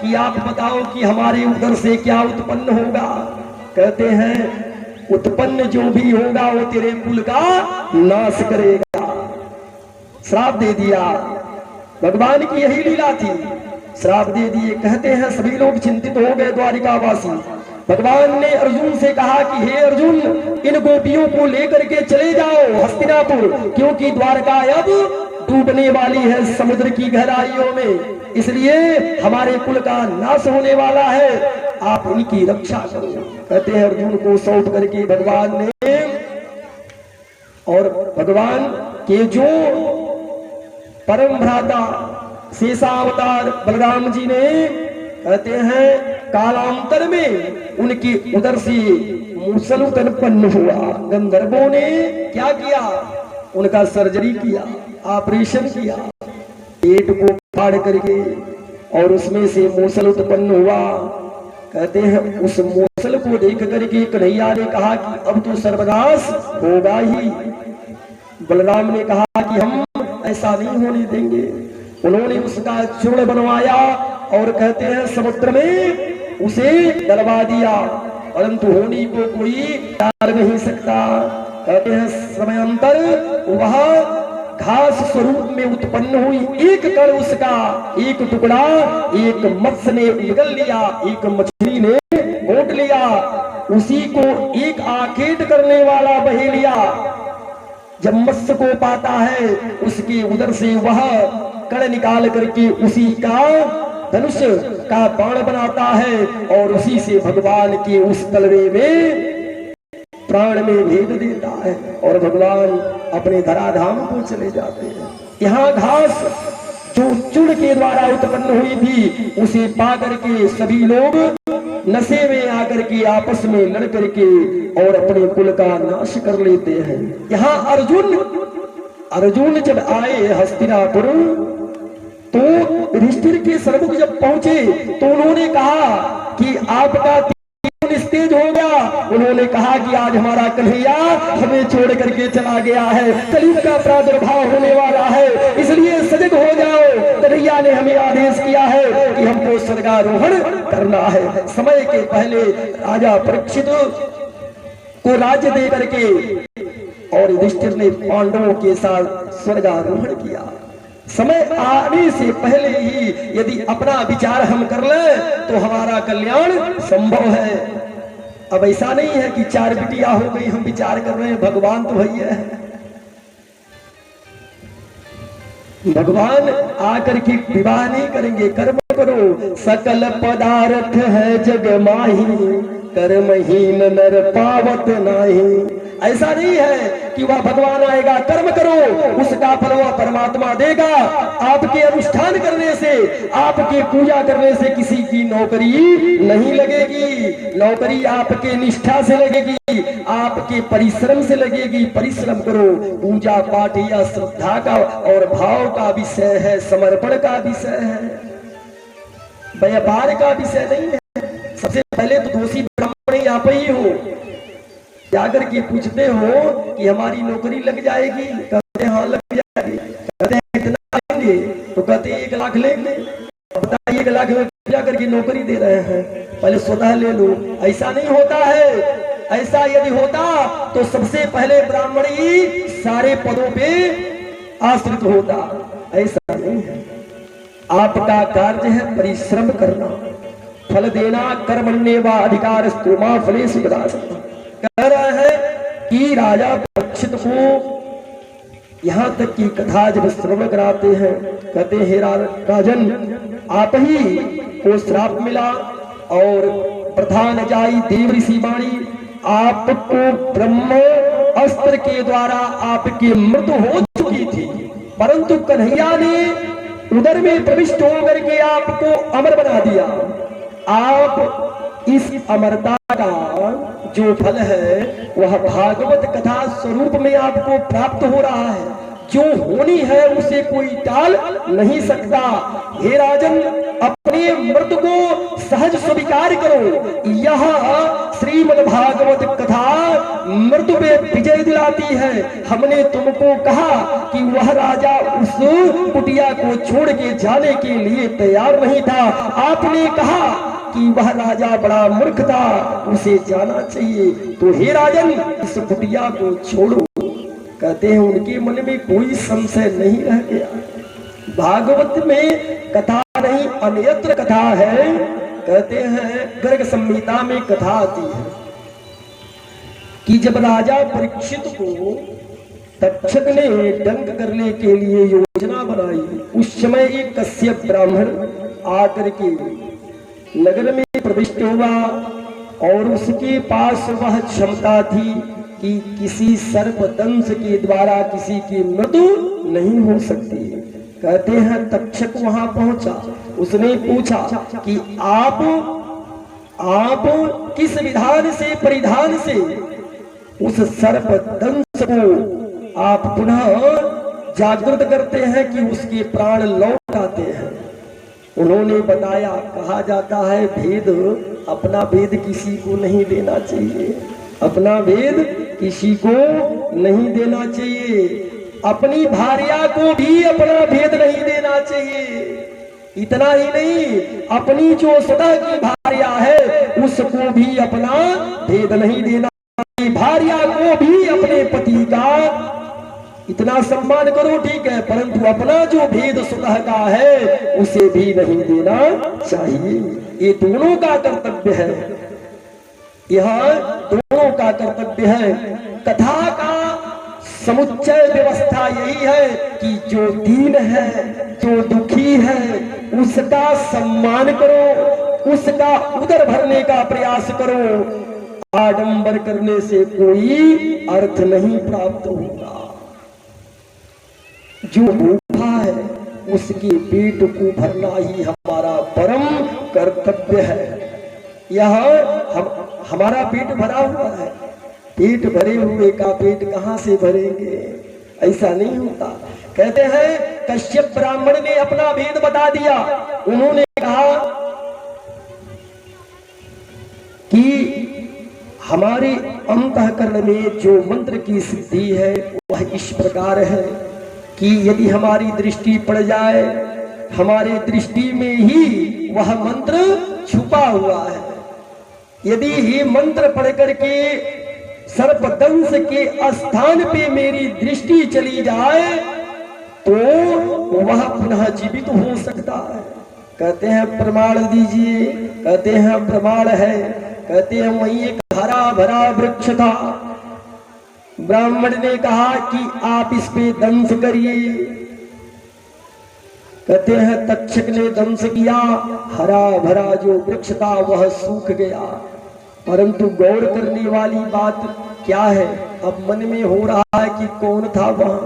कि आप बताओ कि हमारे उदर से क्या उत्पन्न होगा। कहते हैं उत्पन्न जो भी होगा वो तेरे कुल का नाश करेगा। श्राप दे दिया। भगवान की यही लीला थी, श्राप दे दिए। कहते हैं सभी लोग चिंतित हो गए द्वारिकावासी। भगवान ने अर्जुन से कहा कि हे अर्जुन, इन गोपियों को लेकर के चले जाओ हस्तिनापुर, क्योंकि द्वारका अब डूबने वाली है समुद्र की गहराइयों में, इसलिए हमारे कुल का नाश होने वाला है, आप इनकी रक्षा करो। कहते हैं अर्जुन को सौंप करके भगवान ने, और भगवान के जो परम भ्राता शेषावतार बलराम जी ने, कहते हैं कालांतर में उनके उदर से मूसल उत्पन्न हुआ। गंधर्वों ने क्या किया, उनका सर्जरी किया, ऑपरेशन किया, पेट को फाड़ करके, और उसमें से मूसल उत्पन्न हुआ। कहते हैं उस मूसल को देख करके कन्हैया ने कहा कि अब तो सर्वनाश होगा ही। बलराम ने कहा कि हम ऐसा नहीं होने देंगे। उन्होंने उसका चूर्ण बनवाया और कहते हैं समुद्र में उसे डलवा दिया, परंतु होनी को कोई टाल नहीं सकता। कहते हैं समयांतर वह घास स्वरूप में उत्पन्न हुई, एक कण उसका, एक टुकड़ा एक मत्स्य ने निगल लिया, एक मछली ने घोट लिया, उसी को एक आखेट करने वाला बहे लिया। जब मत्स्य को पाता है उसके उदर से वह कण निकाल करके उसी का धनुष का बाण बनाता है, और उसी से भगवान के उस तलवे में प्राण में भेद देता है, और भगवान अपने धराधाम को चले जाते हैं। यहाँ घास जो चूर्ण के द्वारा उत्पन्न हुई थी, उसे पा करके सभी लोग नशे में आकर के आपस में लड़ करके और अपने कुल का नाश कर लेते हैं। यहाँ अर्जुन जब आए हस्तिनापुर, तो युधिष्ठिर के सम्मुख जब पहुंचे तो उन्होंने कहा कि आपका निस्तेज हो गया। उन्होंने कहा कि आज हमारा कन्हैया हमें छोड़ करके चला गया है, कलयुग का प्रादुर्भाव होने वाला है, इसलिए सजग हो जाओ। कन्हैया ने हमें आदेश किया है कि हमको स्वर्गारोहण करना है। समय के पहले राजा परीक्षित को राज्य दे करके और युधिष्ठिर ने पांडवों के साथ स्वर्गारोहण किया। समय आने से पहले ही यदि अपना विचार हम कर लें तो हमारा कल्याण संभव है। अब ऐसा नहीं है कि 4 बिटिया हो गई हम विचार कर रहे हैं, भगवान तो भैया है। भगवान आकर के विवाह नहीं करेंगे, कर्म करो। सकल पदार्थ है जग माही, कर्महीन नर पावत नाही। ऐसा नहीं है कि वह भगवान आएगा, कर्म करो, उसका फल वह परमात्मा देगा। आपके अनुष्ठान करने से, आपके पूजा करने से किसी की नौकरी नहीं लगेगी। नौकरी आपके निष्ठा से लगेगी, आपके परिश्रम से लगेगी। परिश्रम करो। पूजा पाठ या श्रद्धा का और भाव का विषय है, समर्पण का विषय है, व्यापार का विषय नहीं है। सबसे पहले तो दोषी ब्राह्मण आप ही हो। जाकर के पूछते हो कि हमारी नौकरी लग जाएगी, कहते हैं हाँ लग जाएगी। कहते हैं कितना लेंगे, तो कहते हैं 1 लाख लेंगे। बताइए 1 लाख में पूजा करके नौकरी दे रहे हैं, पहले स्वतः ले लो। ऐसा नहीं होता है। ऐसा यदि होता तो सबसे पहले ब्राह्मण ही सारे पदों पे आश्रित होता। ऐसा नहीं है। आपका कार्य है परिश्रम करना, फल देना। कर्मण्येव अधिकारस्तु मा फलेषु कदाचन। कह रहा है कि राजा परीक्षित को यहाँ तक की कथा जब श्रवण कराते हैं, कहते हैं राजन, आप ही को श्राप मिला और प्रधान जाई देव ऋषि वाणी, आपको ब्रह्म अस्त्र के द्वारा आपकी मृत्यु हो चुकी थी, परंतु कन्हैया ने उदर में प्रविष्ट होकर के आपको अमर बना दिया। आप इस अमरता का जो फल है वह भागवत कथा स्वरूप में आपको प्राप्त हो रहा है। जो होनी है उसे कोई टाल नहीं सकता। हे राजन, अपने मृत्यु को सहज स्वीकार करो। यह श्रीमद् भागवत कथा मृत्यु पे विजय दिलाती है। हमने तुमको कहा कि वह राजा उस कुटिया को छोड़ के जाने के लिए तैयार नहीं था। आपने कहा कि वह राजा बड़ा मूर्ख था, उसे जाना चाहिए। तो हे राजन, इस कुटिया को छोड़ो। कहते हैं उनके मन में कोई संशय नहीं रह गया। भागवत में कथा नहीं अन्यत्र कथा है। कहते हैं गर्ग संहिता में कथा आती है कि जब राजा परीक्षित को तक्षक ने डंक करने के लिए योजना बनाई, उस समय एक कश्यप ब्राह्मण आकर के नगर में प्रविष्ट हुआ और उसके पास वह क्षमता थी कि किसी सर्पदंश के द्वारा किसी की मृत्यु नहीं हो सकती। कहते हैं तक्षक वहां पहुंचा, उसने पूछा कि आप किस विधान से परिधान से उस सर्पदंश को आप पुनः जागृत करते हैं कि उसके प्राण लौट आते हैं। उन्होंने बताया, कहा जाता है भेद, अपना भेद किसी को नहीं देना चाहिए, अपना भेद किसी को नहीं देना चाहिए, अपनी भार्या को भी अपना भेद नहीं देना चाहिए। इतना ही नहीं, अपनी जो स्वतः की भार्या है उसको भी अपना भेद नहीं देना, भार्या को भी अपने पति का इतना सम्मान करो ठीक है, परंतु अपना जो भेद स्वतः का है उसे भी नहीं देना चाहिए। ये दोनों का कर्तव्य है, यह दोनों का कर्तव्य है। कथा का समुच्चय व्यवस्था यही है कि जो दीन है, जो दुखी है, उसका सम्मान करो, उसका उदर भरने का प्रयास करो। आडंबर करने से कोई अर्थ नहीं प्राप्त होगा। जो भूखा है उसके पेट को भरना ही हमारा परम कर्तव्य है। यह हमारा पेट भरा हुआ है, पेट भरे हुए का पेट कहां से भरेंगे, ऐसा नहीं होता। कहते हैं कश्यप ब्राह्मण ने अपना भेद बता दिया। उन्होंने कहा कि हमारे अंतःकरण में जो मंत्र की सिद्धि है वह इस प्रकार है कि यदि हमारी दृष्टि पड़ जाए, हमारे दृष्टि में ही वह मंत्र छुपा हुआ है। यदि ये मंत्र पढ़ करके सर्पदंश के स्थान पे मेरी दृष्टि चली जाए तो वह पुनः जीवित हो सकता है। कहते हैं प्रमाण दीजिए, कहते हैं प्रमाण है। कहते हैं वहीं एक हरा भरा वृक्ष था, ब्राह्मण ने कहा कि आप इस पे दंश करिए। कहते हैं तक्षक ने दंश किया, हरा भरा जो वृक्ष था वह सूख गया। परंतु गौर करने वाली बात क्या है, अब मन में हो रहा है कि कौन था वहां।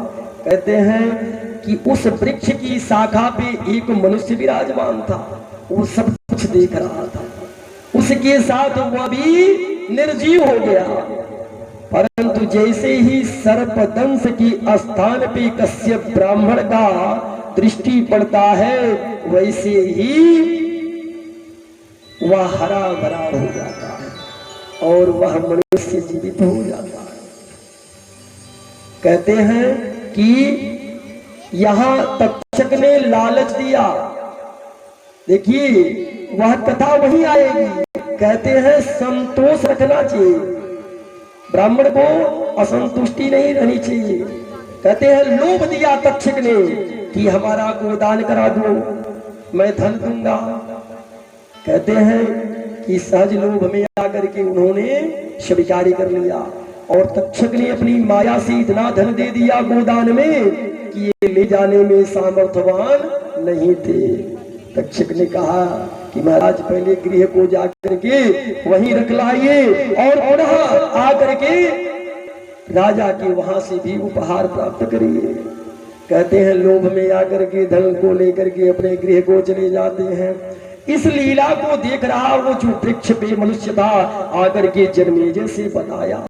कहते हैं कि उस वृक्ष की शाखा पे एक मनुष्य विराजमान था, वो सब कुछ देख रहा था, उसके साथ वह भी निर्जीव हो गया। परंतु जैसे ही सर्पदंश की स्थान पे कश्यप ब्राह्मण का दृष्टि पड़ता है वैसे ही वह हरा भरा हो जाता है और वह मनुष्य जीवित हो जाता है। कहते हैं कि यहां तक्षक ने लालच दिया। देखिए वह कथा वहीं आएगी। कहते हैं संतोष रखना चाहिए, ब्राह्मण को असंतुष्टि नहीं रहनी चाहिए। कहते हैं लोभ दिया तक्षक ने कि हमारा गोदान करा दो, मैं धन दूंगा। कहते हैं कि सहज लोभ में आकर के उन्होंने स्वीकार कर लिया और तक्षक ने अपनी माया से इतना धन दे दिया गोदान में कि ये ले जाने में सामर्थ्यवान नहीं थे। तक्षक ने कहा कि महाराज पहले गृह को जाकर के वहीं रख लाइए और पुनः आकर के राजा के वहां से भी उपहार प्राप्त करिए। कहते हैं लोभ में आकर के धन को लेकर के अपने गृह को चले जाते हैं। इस लीला को देख रहा वो जो वृक्ष पे मनुष्य था आकर के जन्मेजय से बताया।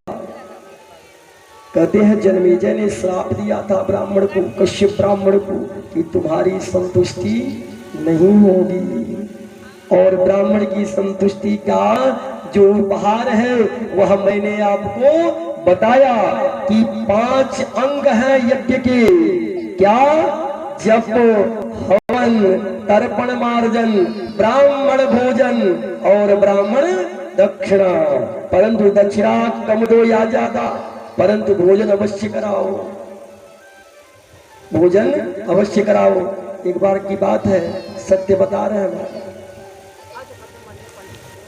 कहते हैं जन्मेजय ने श्राप दिया था ब्राह्मण को, कश्यप ब्राह्मण को, कि तुम्हारी संतुष्टि नहीं होगी और ब्राह्मण की संतुष्टि का जो उपहार है वह मैंने आपको बताया कि 5 अंग हैं यज्ञ के। क्या? जप, हवन, तर्पण, मार्जन, ब्राह्मण भोजन और ब्राह्मण दक्षिणा। परंतु दक्षिणा कम दो या ज्यादा, परंतु भोजन अवश्य कराओ। भोजन अवश्य कराओ। एक बार की बात है, सत्य बता रहे हैं।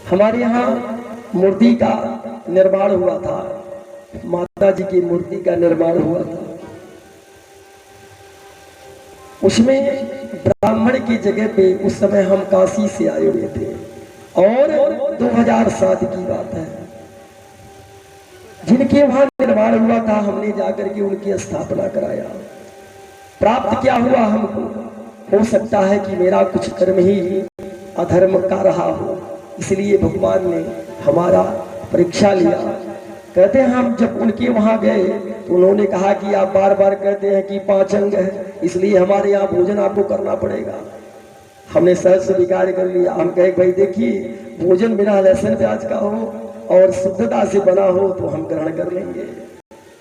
हमारे यहाँ मूर्ति का निर्माण हुआ था, माता जी की मूर्ति का निर्माण हुआ था। उसमें ब्राह्मण की जगह पे उस समय हम काशी से आए हुए थे और 2007 की बात है। जिनके वहां निर्माण हुआ था, हमने जाकर के उनकी स्थापना कराया। प्राप्त क्या हुआ हमको? हो सकता है कि मेरा कुछ कर्म ही अधर्म का रहा हो, इसलिए भगवान ने हमारा परीक्षा लिया। कहते हैं हम जब उनके वहां गए तो उन्होंने कहा कि आप बार बार कहते हैं कि 5 अंग है, इसलिए हमारे यहाँ भोजन आपको करना पड़ेगा। हमने सहज स्वीकार कर लिया। हम कहे भाई देखिए, भोजन बिना लहसुन प्याज का हो और शुद्धता से बना हो तो हम ग्रहण कर लेंगे।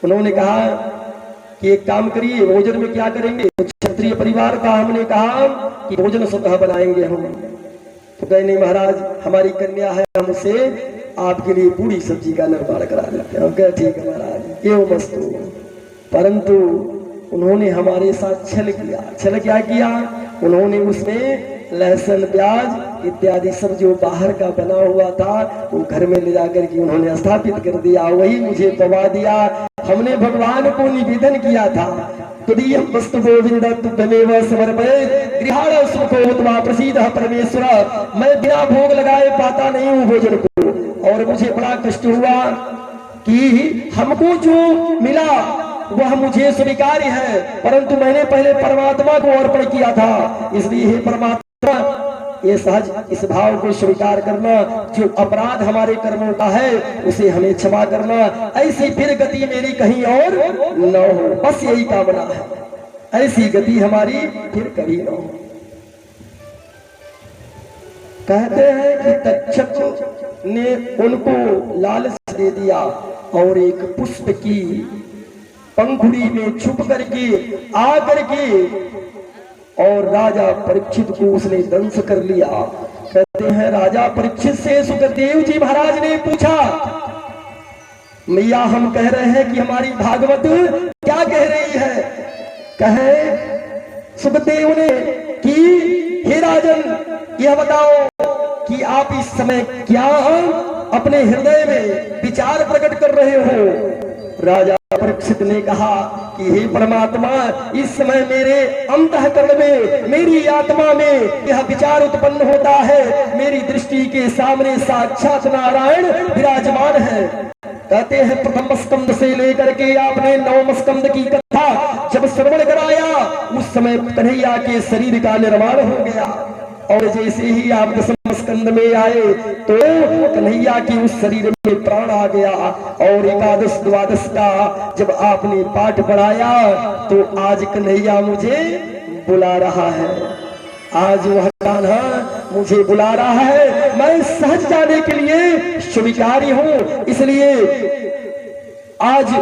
उन्होंने कहा कि एक काम करिए, भोजन में क्या करेंगे? तो क्षत्रिय परिवार का हमने कहा कि भोजन स्वतः बनाएंगे हम। तो कहे नहीं महाराज, हमारी कन्या है, हम उसे आपके लिए पूरी सब्जी का निर्माण करा देते हैं। हम कहे ठीक है महाराज, एवं मस्तु। परंतु उन्होंने हमारे साथ छल किया। छल क्या किया? उन्होंने उसमें लहसुन प्याज इत्यादि सब जो बाहर का बना हुआ था वो घर में ले जाकर के उन्होंने स्थापित कर दिया, वही मुझे पवा दिया। हमने भगवान को निवेदन किया था, तुदीयं वस्तु गोविंद तुभ्यमेव समर्पयेत् गृहाण सुखोत्तमा प्रसीदः परमेश्वर। मैं बिना भोग लगाए पाता नहीं हूँ भोजन को, और मुझे बड़ा कष्ट हुआ कि हमको जो मिला वह मुझे स्वीकार्य है, परंतु मैंने पहले परमात्मा को अर्पण किया था। इसलिए हे परमात्मा, ये सहज इस भाव को स्वीकार करना, जो अपराध हमारे कर्मों का है उसे हमें क्षमा करना, ऐसी फिर गति मेरी कहीं और न हो, बस यही कामना है। ऐसी गति हमारी फिर कभी न हो। कहते हैं कि तक्षक ने उनको लालच दे दिया और एक पुष्प की पंखुड़ी में छुप करके आ करके और राजा परीक्षित को उसने दंश कर लिया। कहते हैं राजा परीक्षित से सुखदेव जी महाराज ने पूछा, मैया हम कह रहे हैं कि हमारी भागवत क्या कह रही है? कहे सुखदेव ने कि हे राजन, यह बताओ कि आप इस समय क्या अपने हृदय में विचार प्रकट कर रहे हो? राजा परीक्षित ने कहा कि हे परमात्मा, इस समय मेरे अंतःकरण में, मेरी आत्मा में यह विचार उत्पन्न होता है। मेरी दृष्टि के सामने साक्षात नारायण विराजमान है। कहते हैं प्रथम स्कंद से लेकर के आपने 9वें स्कंद की कथा जब श्रवण कराया, उस समय कन्हैया के शरीर का निर्माण हो गया। और जैसे ही आप 10वें स्कंद में आए तो कन्हैया के उस शरीर में प्राण आ गया। और एकादश द्वादश का जब आपने पाठ पढ़ाया तो आज कन्हैया मुझे बुला रहा है, आज वह कान्हा मुझे बुला रहा है। मैं सहज जाने के लिए स्वीकारी हूं। इसलिए आज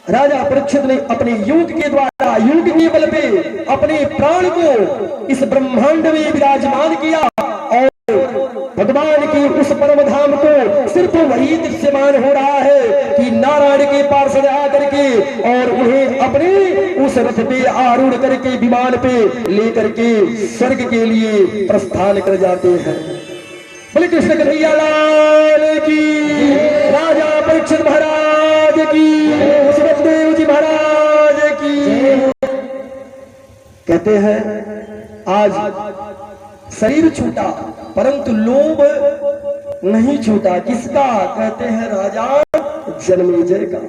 राजा परीक्षित ने अपने योग के द्वारा, योग के बल पे अपने प्राण को इस ब्रह्मांड में विराजमान किया और भगवान की उस परम धाम को सिर्फ वही दृश्यमान हो रहा है कि नारायण के पार्षद आकर के और उन्हें अपने उस रथ पे आरूढ़ करके विमान पे लेकर के स्वर्ग के लिए प्रस्थान कर जाते हैं। बोले कृष्ण कन्हैया लाल की, राजा परीक्षित महाराज की, सुखदेव जी महाराज की। कहते हैं आज शरीर छूटा परंतु लोभ नहीं छूटा। किसका? कहते हैं राजा जन्मेजय का।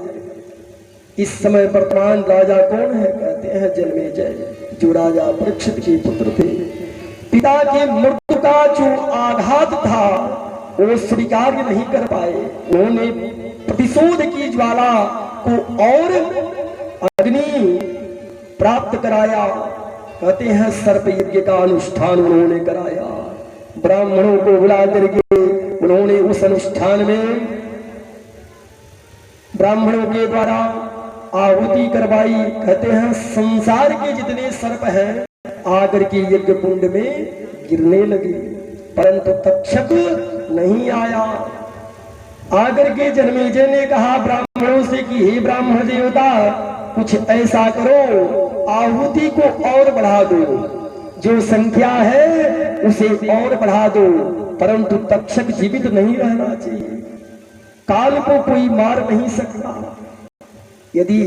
इस समय वर्तमान राजा कौन है? कहते हैं जन्मेजय, जो राजा परीक्षित के पुत्र थे। पिता के मृत्यु का जो आघात था वो स्वीकार नहीं कर पाए। उन्होंने प्रतिशोध की ज्वाला को और अग्नि प्राप्त कराया। कहते हैं सर्प यज्ञ का अनुष्ठान उन्होंने कराया। ब्राह्मणों को बुला करके उन्होंने उस अनुष्ठान में ब्राह्मणों के द्वारा आहुति करवाई। कहते हैं संसार के जितने सर्प हैं आकर के यज्ञ कुंड में गिरने लगे, परंतु तक्षक नहीं आया। आकर के जन्मेजय ने कहा ब्राह्मणों से कि हे ब्राह्मण देवता, कुछ ऐसा करो, आहुति को और बढ़ा दो, जो संख्या है उसे और बढ़ा दो, परंतु तक्षक जीवित नहीं रहना चाहिए। काल को कोई मार नहीं सकता। यदि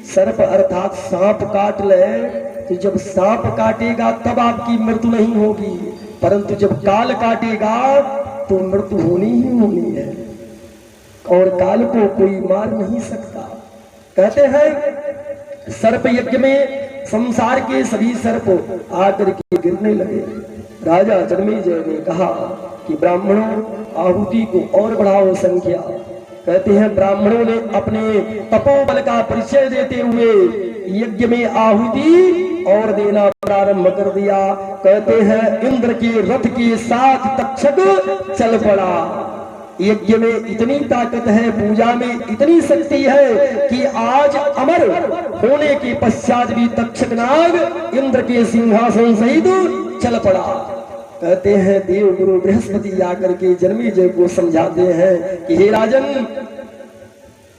सर्प अर्थात सांप काट ले तो जब सांप काटेगा तब आपकी मृत्यु नहीं होगी, परंतु जब काल काटेगा तो मृत्यु होनी ही होनी है, और काल को कोई मार नहीं सकता। कहते हैं सर्प यज्ञ में संसार के सभी सर्प आकर के गिरने लगे। राजा जन्मेजय ने कहा कि ब्राह्मणों आहुति को और बढ़ाओ संख्या। कहते हैं ब्राह्मणों ने अपने तपोबल का परिचय देते हुए यज्ञ में आहुति और देना प्रारंभ कर दिया। कहते हैं इंद्र के रथ के साथ तक्षक चल पड़ा। यज्ञ में इतनी ताकत है, पूजा में इतनी शक्ति है कि आज अमर होने के पश्चात भी तक्षक नाग इंद्र के सिंहासन सहित चल पड़ा। कहते हैं देव गुरु बृहस्पति आकर के जन्मेजय को समझाते हैं कि हे राजन,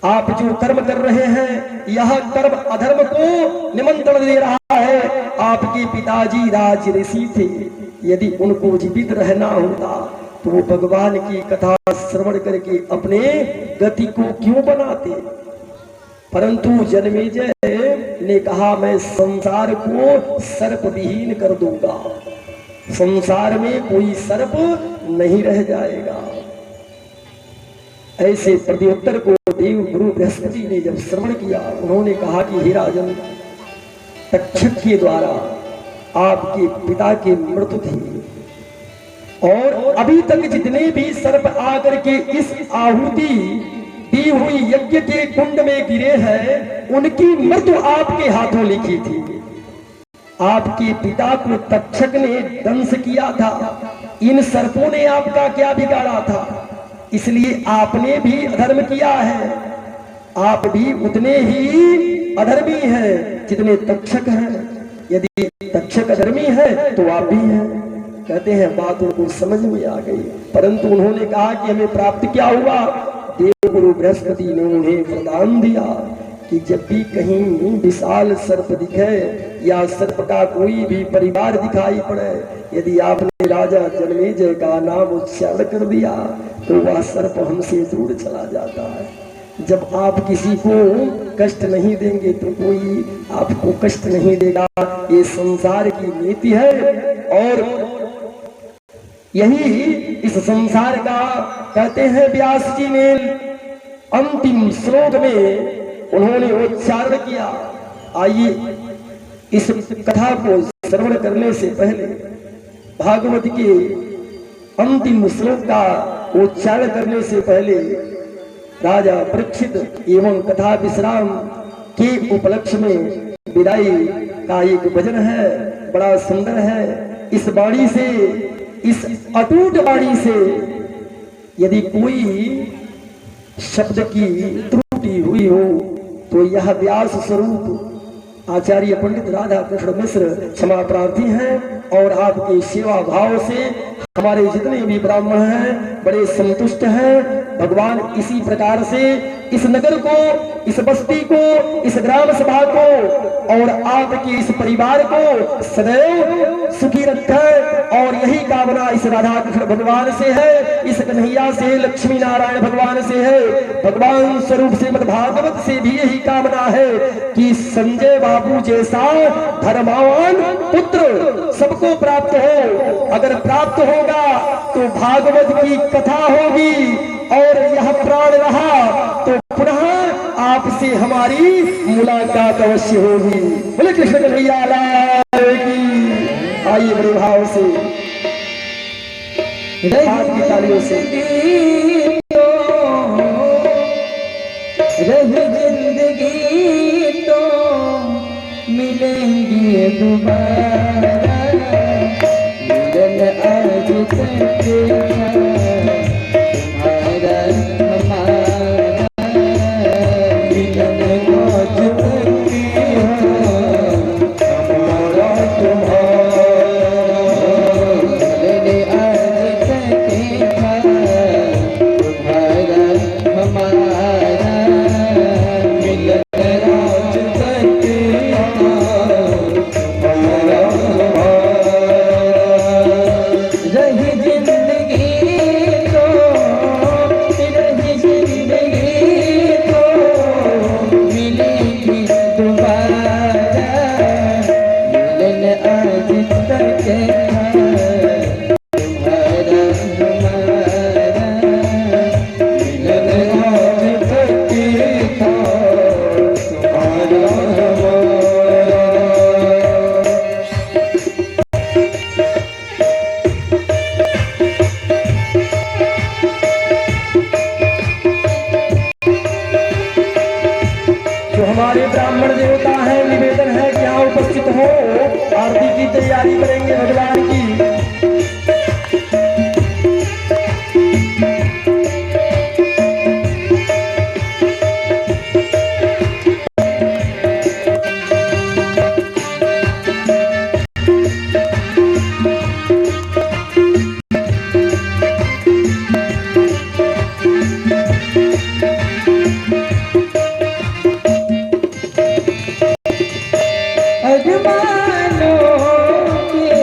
आप जो कर्म कर रहे हैं यह कर्म अधर्म को निमंत्रण दे रहा है। आपके पिताजी राज ऋषि थे, यदि उनको जीवित रहना होता तो वो भगवान की कथा श्रवण करके अपने गति को क्यों बनाते, परंतु जन्मेजय ने कहा मैं संसार को सर्प विहीन कर दूंगा, संसार में कोई सर्प नहीं रह जाएगा। ऐसे प्रत्युत्तर को देव गुरु बृहस्पति ने जब श्रवण किया, उन्होंने कहा कि हे राजन, तक्षक के द्वारा आपके पिता की मृत्यु थी, और अभी तक जितने भी सर्प आकर के इस आहुति दी हुई यज्ञ के कुंड में गिरे हैं, उनकी मृत्यु आपके हाथों लिखी थी। आपके पिता को तक्षक ने दंश किया था, इन सर्पों ने आपका क्या बिगाड़ा था, इसलिए आपने भी अधर्म किया है। आप भी उतने ही अधर्मी हैं जितने तक्षक हैं। यदि तक्षक अधर्मी है तो आप भी हैं। कहते हैं बात उनको समझ में आ गई, परंतु उन्होंने कहा कि हमें प्राप्त क्या हुआ। देव गुरु बृहस्पति ने उन्हें वरदान दिया कि जब भी कहीं विशाल सर्प दिखे या सर्प का कोई भी परिवार दिखाई पड़े, यदि आपने राजा जन्मेजय का नाम उच्चारण कर दिया तो वह सर्प हमसे दूर चला जाता है। जब आप किसी को कष्ट नहीं देंगे तो कोई आपको कष्ट नहीं देगा। ये संसार की नीति है, और यही इस संसार का कहते हैं व्यास जी ने अंतिम श्लोक में उन्होंने उच्चारण किया। आइए इस कथा को श्रवण करने से पहले भागवत के अंतिम श्लोक का उच्चारण करने से पहले राजा परीक्षित एवं कथा विश्राम के उपलक्ष्य में विदाई का एक भजन है, बड़ा सुंदर है। इस वाणी से, इस अटूट वाणी से यदि कोई शब्द की त्रुटि हुई हो तो यह व्यास स्वरूप आचार्य पंडित राधा कृष्ण मिश्र क्षमा प्रार्थी हैं, और आपके सेवा भाव से हमारे जितने भी ब्राह्मण हैं बड़े संतुष्ट हैं। भगवान इसी प्रकार से इस नगर को, इस बस्ती को, इस ग्राम सभा को और आपके इस परिवार को सदैव सुखी रखे, और यही कामना इस राधा कृष्ण भगवान से है, इस कन्हैया से, लक्ष्मी नारायण भगवान से है। भगवान स्वरूप श्रीमद् भागवत से भी यही कामना है कि संजय बाबू जैसा धर्मावान पुत्र सबको प्राप्त हो। अगर प्राप्त होगा तो भागवत की कथा होगी, और यह प्राण रहा तो पुनः आपसे हमारी मुलाकात अवश्य होगी। बोले कृष्ण कन्हैया लाल की। आइए बड़े भाव से, हाथ की तालियों से।
रही जिंदगी तो मिलेंगे दोबारा, मिलन आज तक
तैयारी करेंगे भगवान की।
अरमानों के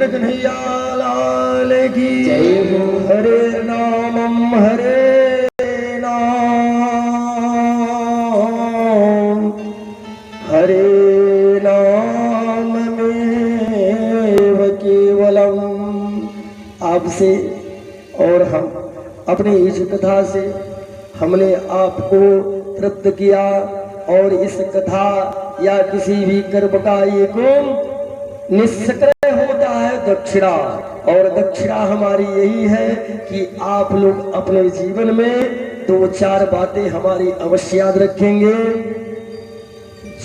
कन्हैया लाल की
जय हो।
हरे नामम हरे नाम हरे नाम में केवलम। आपसे और हम अपनी इस कथा से हमने आपको तृप्त किया, और इस कथा या किसी भी कर्म का एक निष्क्रिय होता है दक्षिणा, और दक्षिणा हमारी यही है कि आप लोग अपने जीवन में 2-4 बातें हमारी अवश्य याद रखेंगे।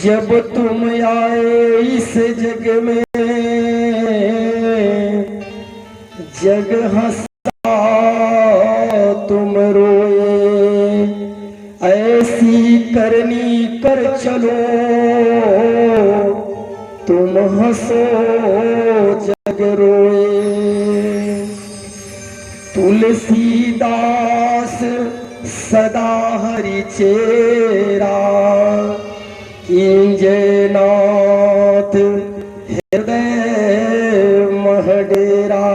जब तुम आए इस जग में जग हंसा तुम रोए, ऐसी करनी कर चलो तुम हंसो जग रोए। तुलसीदास सदा हरि चेरा कींजे नाथ हृदय महडेरा।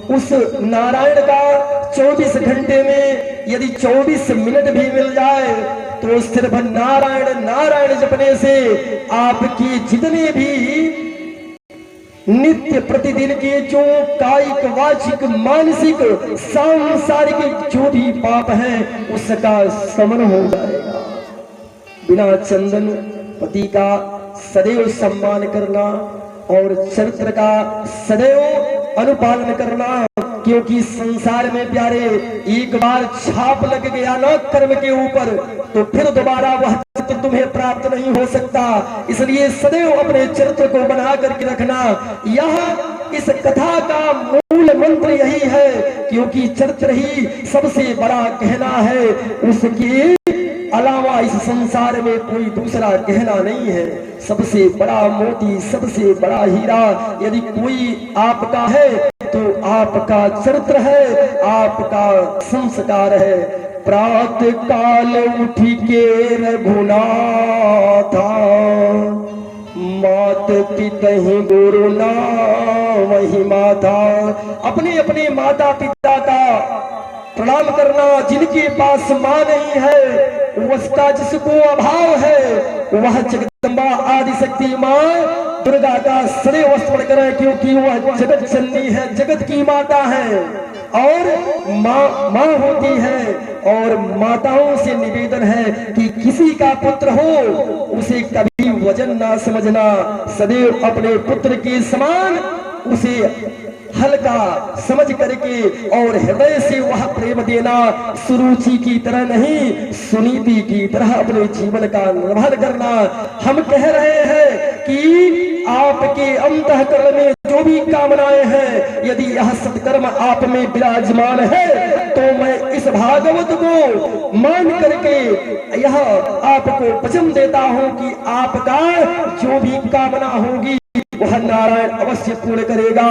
उस नारायण का 24 घंटे में यदि 24 मिनट भी मिल जाए तो सिर्फ नारायण नारायण जपने से आपकी जितने भी नित्य प्रतिदिन के जो कायिक वाचिक मानसिक सांसारिक जो भी पाप है उसका शमन हो जाएगा। बिना चंदन पति का सदैव सम्मान करना और चरित्र का सदैव अनुपालन करना, क्योंकि संसार में प्यारे एक बार छाप लग गया ना कर्म के ऊपर तो फिर दोबारा वह चित्र तुम्हें प्राप्त नहीं हो सकता। इसलिए सदैव अपने चरित्र को बना करके रखना। यह इस कथा का मूल मंत्र यही है, क्योंकि चरित्र ही सबसे बड़ा गहना है, उसके अलावा इस संसार में कोई दूसरा गहना नहीं है। सबसे बड़ा मोती सबसे बड़ा हीरा यदि कोई आपका है तो आपका चरित्र है, आपका संस्कार है। प्रातः काल उठ के रघुनाथा मात पिता गुरु ना वही माता। अपने अपने माता पिता का प्रणाम करना, जिनके पास मां नहीं है उसका जिसको अभाव है वह जगदम्बा आदि शक्ति मां दुर्गा का सदैव स्मरण करें, क्योंकि वह जगत जननी है, जगत की माता है और मां होती है। और माताओं से निवेदन है कि किसी का पुत्र हो उसे कभी वजन ना समझना, सदैव अपने पुत्र के समान उसे हल्का समझ करके और हृदय से वह प्रेम देना। सुरुचि की तरह नहीं सुनीति की तरह अपने जीवन का निर्वहन करना। हम कह रहे हैं कि आपके अंतःकरण में जो भी कामनाएं हैं यदि यह सत्कर्म आप में विराजमान है तो मैं इस भागवत को मान करके यह आपको वचन देता हूं कि आपका जो भी कामना होगी वह नारायण अवश्य पूर्ण करेगा।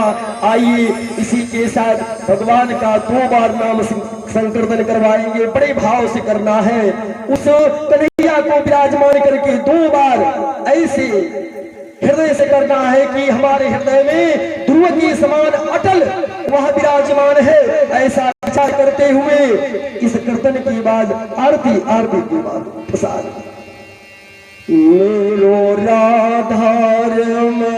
आइए इसी के साथ भगवान का 2 बार नाम संकीर्तन करवाएंगे। बड़े भाव से करना है, उस कन्हैया को विराजमान करके 2 बार ऐसे हृदय से करना है कि हमारे हृदय में ध्रुव के समान अटल वह विराजमान है। ऐसा विचार करते हुए इस कीर्तन के बाद आरती के बाद प्रसाद मेरो राधार में